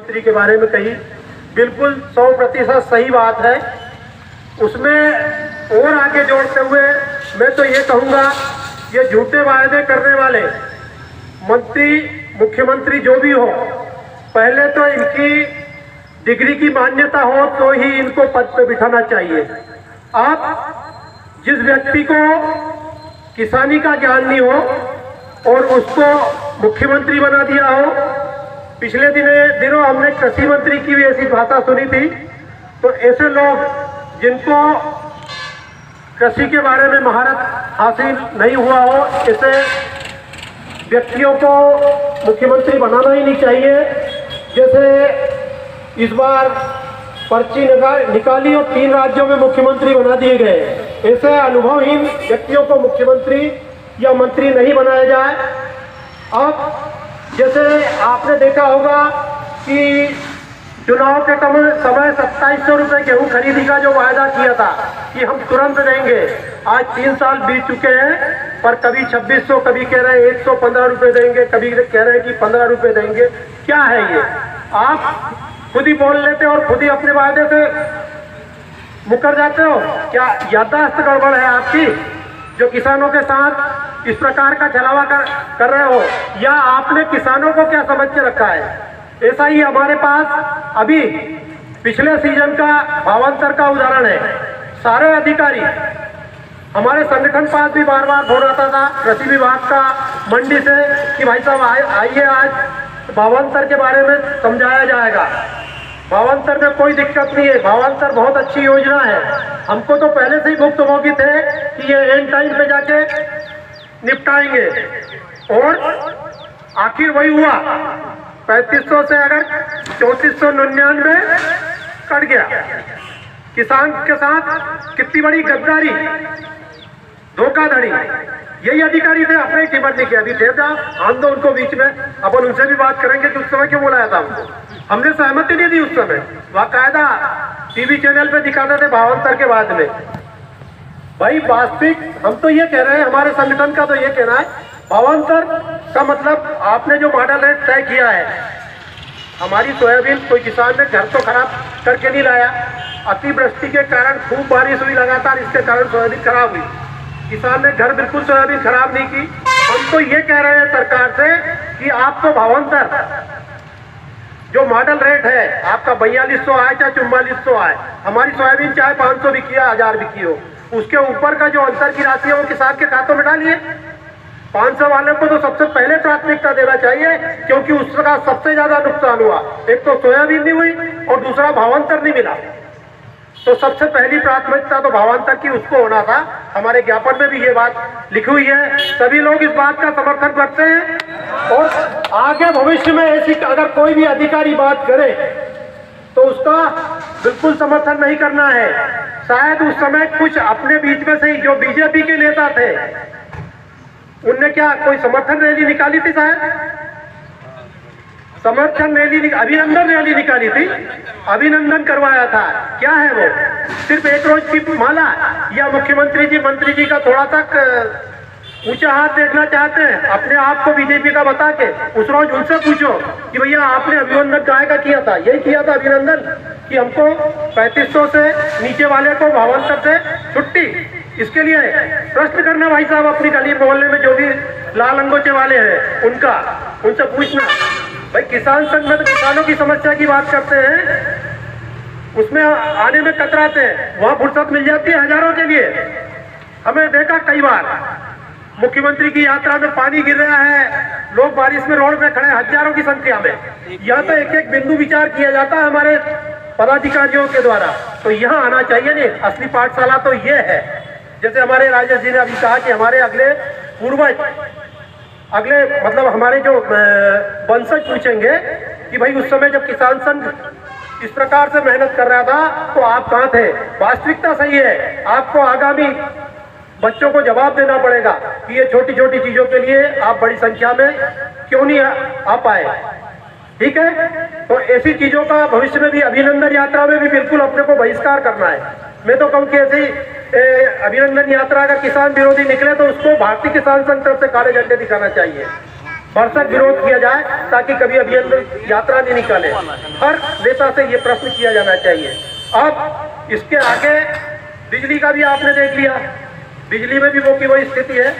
मुख्यमंत्री के बारे में कही, बिल्कुल 100% सही बात है। उसमें और आगे जोड़ते हुए मैं तो ये कहूँगा, ये झूठे वायदे करने वाले मंत्री मुख्यमंत्री जो भी हो, पहले तो इनकी डिग्री की मान्यता हो तो ही इनको पद पे बिठाना चाहिए। आप जिस व्यक्ति को किसानी का ज्ञान नहीं हो और उसको मुख्यमंत्री बना दिया हो, पिछले दिनों हमने कृषि मंत्री की भी ऐसी भाषा सुनी थी। तो ऐसे लोग जिनको कृषि के बारे में महारत हासिल नहीं हुआ हो, ऐसे व्यक्तियों को मुख्यमंत्री बनाना ही नहीं चाहिए। जैसे इस बार पर्ची निकाली और 3 राज्यों में मुख्यमंत्री बना दिए गए, ऐसे अनुभवहीन व्यक्तियों को मुख्यमंत्री या मंत्री नहीं बनाया जाए। अब जैसे आपने देखा होगा कि चुनाव के समय 2700 रुपये गेहूँ खरीदी का जो वायदा किया था कि हम तुरंत देंगे, आज 3 साल बीत चुके हैं, पर कभी 2600, कभी कह रहे हैं 115 रुपये देंगे, कभी कह रहे हैं कि 15 रुपये देंगे। क्या है ये? आप खुद ही बोल लेते हो और खुद ही अपने वायदे से मुकर जाते हो। क्या याददाश्त गड़बड़ है आपकी, जो किसानों के साथ इस प्रकार का छलावा कर रहे हो? या आपने किसानों को क्या समझ के रखा है? ऐसा ही हमारे पास अभी पिछले सीजन का भावांतर का उदाहरण है। सारे अधिकारी हमारे संगठन पास भी बार बार फोन आता था कृषि विभाग का मंडी से कि भाई साहब आइए, आज भावांतर के बारे में समझाया जाएगा। भावांतर में कोई दिक्कत नहीं है, भावांतर बहुत अच्छी योजना है। हमको तो पहले से ही भुक्तभोगी थे कि ये एंड टाइम पे जाके निपटाएंगे, और आखिर वही हुआ। 3500 से अगर 3499 कट गया। किसान के साथ कितनी बड़ी गद्दारी, धोखाधड़ी। यही अधिकारी थे, अपने कीमत नहीं किया। अभी थे था, हम तो उनको बीच में अपन उनसे भी बात करेंगे कि उस समय क्यों बुलाया था हमको, हमने सहमति नहीं दी उस समय। बाकायदा टीवी चैनल पे दिखाते थे भावांतर के बाद में। भाई वास्तविक हम तो ये कह रहे हैं, हमारे संगठन का तो ये कहना है, भावांतर का मतलब आपने जो मॉडल रेट तय किया है, हमारी सोयाबीन कोई किसान ने घर तो खराब करके नहीं लाया। अतिवृष्टि के कारण खूब बारिश हुई लगातार, इसके कारण सोयाबीन खराब हुई। किसान ने घर बिल्कुल सोयाबीन खराब नहीं की। हम तो ये कह रहे हैं सरकार से कि आपको भावांतर जो मॉडल रेट है आपका 4200 आए चाहे 4400 आए, हमारी सोयाबीन चाहे 500 बिकी हो 1000 बिकी हो, उसके ऊपर का जो अंतर की राशि है वो किसान के खातों में डालिए। 500 वाले को तो सबसे पहले प्राथमिकता देना चाहिए, क्योंकि उसका सबसे ज्यादा नुकसान हुआ। एक तो सोयाबीन नहीं हुई और दूसरा भावांतर नहीं मिला। तो सबसे पहली प्राथमिकता तो भावांतर की उसको होना था। हमारे ज्ञापन में भी ये बात लिखी हुई है। सभी लोग इस बात का समर्थन करते हैं, और आगे भविष्य में ऐसी अगर कोई भी अधिकारी बात करे तो उसका बिल्कुल समर्थन नहीं करना है। शायद उस समय कुछ अपने बीच में से ही जो बीजेपी के नेता थे, उनने क्या कोई समर्थन रैली निकाली थी? शायद समर्थन रैली, अभिनंदन रैली निकाली थी, अभिनंदन करवाया था। क्या है वो? सिर्फ एक रोज की माला, या मुख्यमंत्री जी मंत्री जी का थोड़ा तक ऊंचा हाथ देखना चाहते हैं अपने आप को बीजेपी का बता के? उस रोज उनसे पूछो कि भैया आपने अभिनंदन काहे का किया था? यही किया था अभिनंदन कि हमको 3500 से नीचे वाले को भावांतर से छुट्टी। इसके लिए प्रश्न करना भाई साहब, अपनी गली मोहल्ले में जो भी लाल अंगोचे वाले हैं उनसे पूछना। भाई किसान संघ में तो किसानों की समस्या की बात करते हैं, उसमें आने में कतराते हैं, वहां फुर्सत मिल जाती है हजारों के लिए। हमें देखा कई बार मुख्यमंत्री की यात्रा में पानी गिर रहा है, लोग बारिश में रोड पे खड़े हजारों की संख्या में। यहाँ तो एक एक बिंदु विचार किया जाता है हमारे पदाधिकारियों के द्वारा। तो यहाँ आना चाहिए नहीं, असली पाठशाला तो ये है। जैसे हमारे राजेश जी ने अभी कहा कि हमारे अगले पूर्वज, अगले मतलब हमारे जो वंशज पूछेंगे कि भाई उस समय जब किसान संघ इस प्रकार से मेहनत कर रहा था तो आप कहाँ थे? वास्तविकता सही है, आपको आगामी बच्चों को जवाब देना पड़ेगा कि ये छोटी छोटी चीजों के लिए आप बड़ी संख्या में क्यों नहीं आ पाए। ठीक है, तो ऐसी चीजों का भविष्य में भी, अभिनंदन यात्रा में भी बिल्कुल अपने को बहिष्कार करना है। मैं तो कहूँ कि ऐसी अभिनंदन यात्रा अगर किसान विरोधी निकले तो उसको भारतीय किसान संघ तरफ से काले झंडे दिखाना चाहिए। भरसक विरोध किया जाए ताकि कभी अभियान यात्रा नहीं निकाले। हर नेता से ये प्रश्न किया जाना चाहिए। अब इसके आगे बिजली का भी आपने देख लिया, बिजली में भी वो की वही स्थिति है।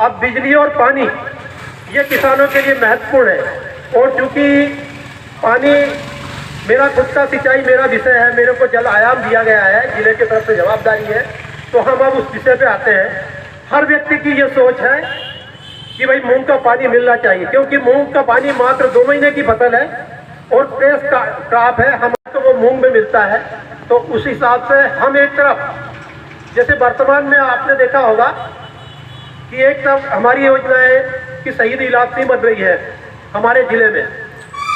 अब बिजली और पानी ये किसानों के लिए महत्वपूर्ण है, और चूंकि पानी मेरा खुद का सिंचाई मेरा विषय है, मेरे को जल आयाम दिया गया है, जिले की तरफ से जवाबदारी है, तो हम अब उस विषय पे आते हैं। हर व्यक्ति की ये सोच है कि भाई मूंग का पानी मिलना चाहिए, क्योंकि मूंग का पानी मात्र 2 महीने की फसल है और फ्रेश क्रॉप है, हमें तो वो मूंग में मिलता है। तो उस हिसाब से हम एक तरफ, जैसे वर्तमान में आपने देखा होगा कि एक तरफ हमारी योजना है कि शहीद इलाज सिंह बन रही है हमारे जिले में।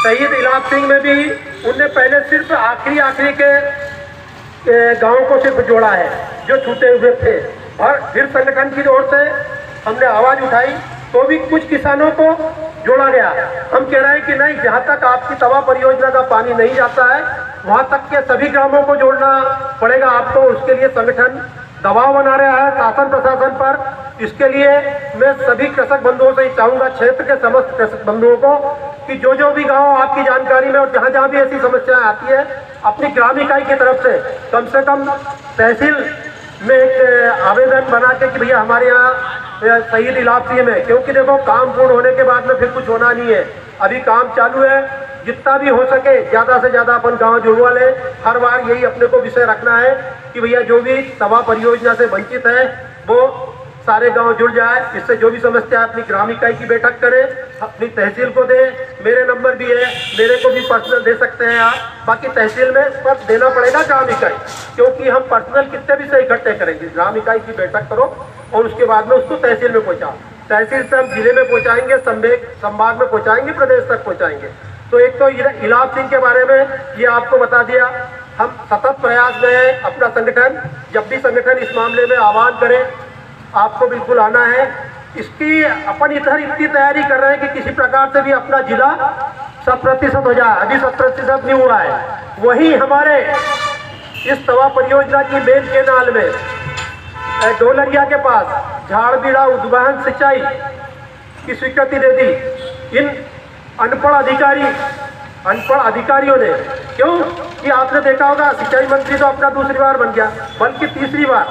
शहीद इलाज सिंह में भी उनने पहले सिर्फ आखिरी के गाँव को सिर्फ जोड़ा है जो छूटे हुए थे, और फिर संगठन की ओर से हमने आवाज उठाई तो भी कुछ किसानों को जोड़ा गया। हम कह रहे हैं कि नहीं, जहां तक आपकी तवा परियोजना का पानी नहीं जाता है वहां तक के सभी ग्रामों को जोड़ना पड़ेगा आपको। उसके लिए संगठन दबाव बना रहा है शासन प्रशासन पर। इसके लिए मैं सभी कृषक बंधुओं से चाहूंगा, क्षेत्र के समस्त कृषक बंधुओं को, कि जो भी गांव आपकी जानकारी में और जहां जहां भी ऐसी समस्याएं आती है, अपनी ग्राम इकाई की तरफ से कम तहसील में एक आवेदन बना के कि भैया हमारे यहाँ शहीद इलाज सिंह में, क्योंकि देखो काम पूर्ण होने के बाद में फिर कुछ होना नहीं है, अभी काम चालू है। जितना भी हो सके ज्यादा से ज्यादा अपन गांव जुड़वा ले। हर बार यही अपने को विषय रखना है कि भैया जो भी तवा परियोजना से वंचित है वो सारे गांव जुड़ जाए। इससे जो भी समस्या है अपनी ग्राम इकाई की बैठक करें, अपनी तहसील को दे। मेरे नंबर भी है, मेरे को भी पर्सनल दे सकते हैं आप। बाकी तहसील में पर देना पड़ेगा ग्राम इकाई, क्योंकि हम पर्सनल कितने भी से इकट्ठे करेंगे। ग्राम इकाई की बैठक करो और उसके बाद में उसको तहसील में पहुंचाओ। तहसील से हम जिले में पहुंचाएंगे, संभाग में पहुंचाएंगे, प्रदेश तक पहुंचाएंगे। तो एक तो इलाज सिंह के बारे में ये आपको बता दिया। हम सतत प्रयास में हैं, अपना संगठन जब भी संगठन इस मामले में आह्वान करे आपको बिल्कुल आना है। इसकी अपन इधर इतनी तैयारी कर रहे हैं कि किसी प्रकार से भी अपना जिला 100% हो जाए। अभी 100% नहीं हुआ है। वही हमारे इस तवा परियोजना की मेन केनाल में डोलरिया के पास झाड़बीड़ा उद्वहन सिंचाई की स्वीकृति दे दी इन अनपढ़ अधिकारियों ने। क्यों कि आपने देखा होगा सिंचाई मंत्री तो अपना दूसरी बार बन गया, बल्कि तीसरी बार।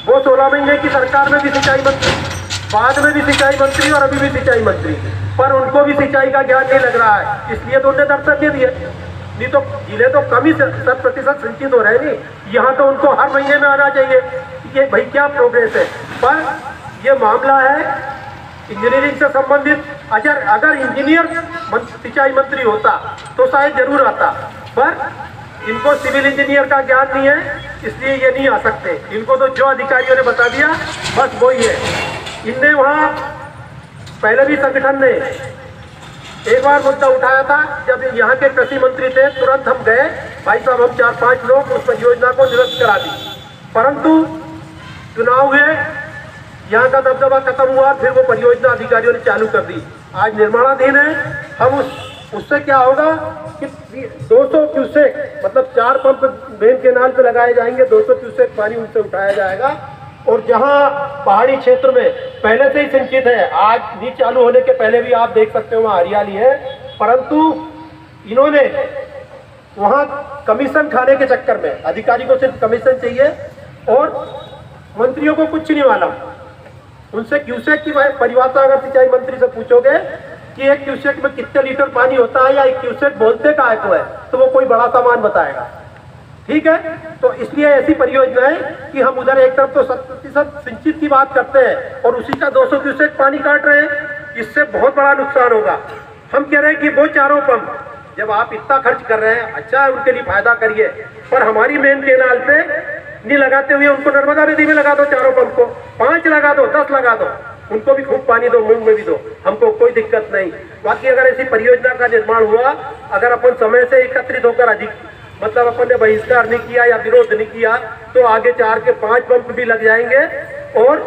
वो 16 महीने की सरकार में भी सिंचाई मंत्री, बाद में भी सिंचाई मंत्री और अभी भी सिंचाई मंत्री, पर उनको भी सिंचाई का ज्ञान नहीं लग रहा है, इसलिए तो उन्हें दर्शन नहीं दिए। नहीं तो जिले तो कम ही 100% सिंचित हो रहे नहीं, यहाँ तो उनको हर महीने में आना चाहिए कि भाई क्या प्रोग्रेस है। पर यह मामला है इंजीनियरिंग से संबंधित। अगर इंजीनियर सिंचाई मंत्री होता तो शायद जरूर आता, पर इनको सिविल इंजीनियर का ज्ञान नहीं है, इसलिए ये नहीं आ सकते। इनको तो जो अधिकारियों ने बता दिया बस वही है। इनने वहाँ पहले भी संगठन ने एक बार मुद्दा उठाया था, जब यहाँ के कृषि मंत्री थे, तुरंत हम गए, भाई साहब हम 4-5 लोग उस परियोजना को निरस्त करा दी। परंतु चुनाव हुए, यहाँ का दबदबा खत्म हुआ, फिर वो परियोजना अधिकारियों ने चालू कर दी। आज निर्माणाधीन है। हम उससे क्या होगा कि 200 क्यूसेक मतलब 4 पंप मेन केनाल पे लगाए जाएंगे, 200 क्यूसेक पानी उनसे उठाया जाएगा। और जहां पहाड़ी क्षेत्र में पहले से ही सिंचित है, आज भी चालू होने के पहले भी आप देख सकते हो वहाँ हरियाली है, परंतु इन्होंने वहाँ कमीशन खाने के चक्कर में, अधिकारी को सिर्फ कमीशन चाहिए और मंत्रियों को कुछ नहीं मालूम। उनसे क्यूसेक की परिभाषा अगर सिंचाई मंत्री से पूछोगे कि एक क्यूसेक में कितने लीटर पानी होता है या एक क्यूसेक बोलते का है, तो वो कोई बड़ा सामान बताएगा। ठीक है, तो इसलिए ऐसी परियोजना है कि हम उधर एक तरफ तो 100% सिंचित की बात करते हैं और उसी का 200 क्यूसेक पानी काट रहे हैं, इससे बहुत बड़ा नुकसान होगा। हम कह रहे हैं कि वो चारों पंप जब आप इतना खर्च कर रहे हैं, अच्छा है, उनके लिए फायदा करिए, पर हमारी मेन केनाल पे नहीं लगाते हुए उनको नर्मदा नदी में लगा दो। चारों पंप को 5 लगा दो, 10 लगा दो, उनको भी खूब पानी दो, मूंग में भी दो, हमको कोई दिक्कत नहीं। बाकी अगर ऐसी परियोजना का निर्माण हुआ, अगर अपन समय से एकत्रित होकर अधिक मतलब अपन ने बहिष्कार नहीं किया या विरोध नहीं किया, तो आगे 4 के 5 पंप भी लग जाएंगे और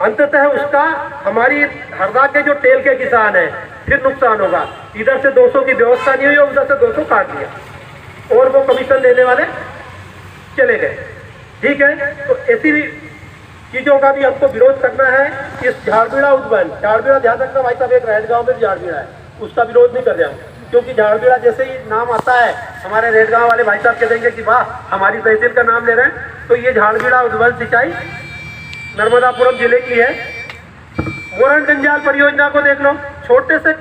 अंततः उसका हमारी हरदा के जो तेल के किसान हैं फिर नुकसान होगा। इधर से 200 की व्यवस्था नहीं हुई, उधर से 200 काट दिया और वो कमीशन लेने वाले चले गए। ठीक है, तो ऐसी चीजों का भी हमको विरोध करना है। इस झाड़बीड़ा उद्यान, झाड़बीड़ा ध्यान रखना भाई साहब, एक रेड गांव में भी झाड़बीड़ा है, उसका विरोध नहीं कर रहे हम, क्योंकि झाड़बीड़ा जैसे ही नाम आता है हमारे रेड गांव वाले भाई साहब कह देंगे कि वाह हमारी तहसील का नाम ले रहे हैं। तो ये झाड़बीड़ा उद्यान सिंचाई नर्मदापुरम जिले की है। मोरन जंजाल परियोजना को देख लो, छोटे से